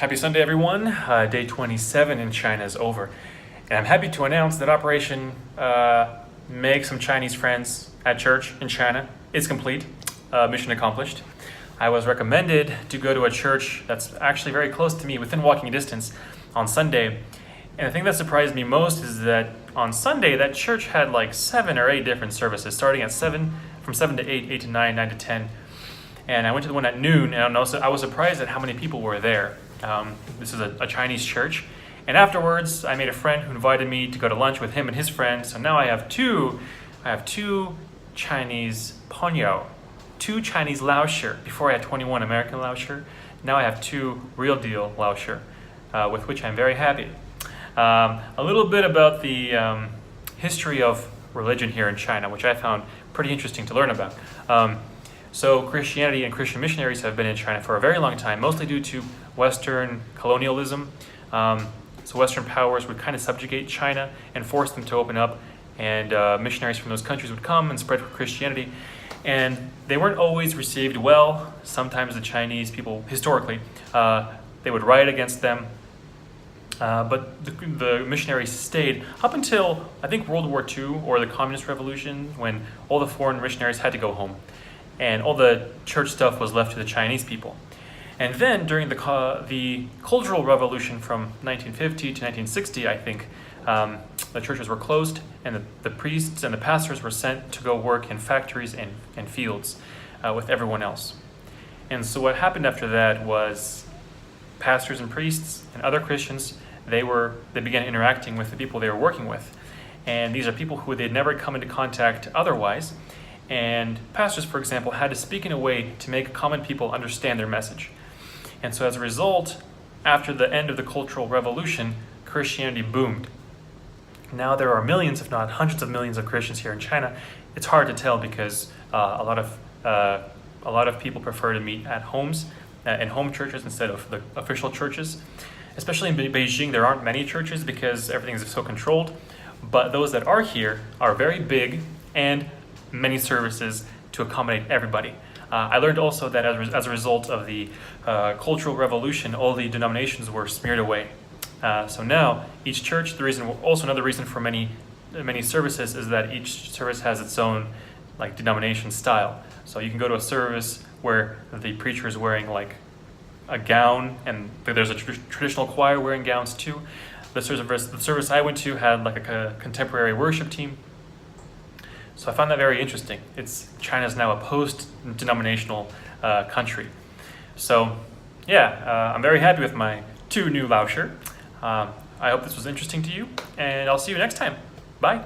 Happy Sunday, everyone. Day 27 in China is over. And I'm happy to announce that Operation Make Some Chinese Friends at Church in China is complete. Mission accomplished. I was recommended to go to a church that's actually very close to me, within walking distance, on Sunday. And the thing that surprised me most is that on Sunday, that church had like 7 or 8 different services, starting at 7, from 7 to 8, 8 to 9, 9 to 10. And I went to the one at noon, and also I was surprised at how many people were there. This is a Chinese church. And afterwards, I made a friend who invited me to go to lunch with him and his friend. So now I have two Chinese ponyo, 2 Chinese Laoshi. Before I had 21 American Laoshi. Now I have 2 real deal Laoshi, with which I'm very happy. A little bit about the history of religion here in China, which I found pretty interesting to learn about. So Christianity and Christian missionaries have been in China for a very long time, mostly due to Western colonialism. So Western powers would kind of subjugate China and force them to open up, and missionaries from those countries would come and spread Christianity. And they weren't always received well. Sometimes the Chinese people, historically, they would riot against them. But the missionaries stayed up until, I think, World War II or the Communist Revolution, when all the foreign missionaries had to go home. And all the church stuff was left to the Chinese people. And then during the Cultural Revolution from 1950 to 1960, I think, the churches were closed, and the priests and the pastors were sent to go work in factories and fields with everyone else. And so what happened after that was pastors and priests and other Christians, they began interacting with the people they were working with. And these are people who they'd never come into contact otherwise. And pastors, for example, had to speak in a way to make common people understand their message. And so as a result, after the end of the Cultural Revolution, Christianity boomed. Now there are millions, if not hundreds of millions of Christians here in China. It's hard to tell because a lot of people prefer to meet at homes, in home churches instead of the official churches. Especially in Beijing, there aren't many churches because everything is so controlled. But those that are here are very big and many services to accommodate everybody. I learned also that as a result of the Cultural Revolution, all the denominations were smeared away. So now each church, another reason for many services is that each service has its own denomination style. So you can go to a service where the preacher is wearing a gown, and there's a traditional choir wearing gowns too. The service I went to had a contemporary worship team. So I found that very interesting. China's now a post-denominational country. So yeah, I'm very happy with my 2 new Laoshi. I hope this was interesting to you, and I'll see you next time. Bye.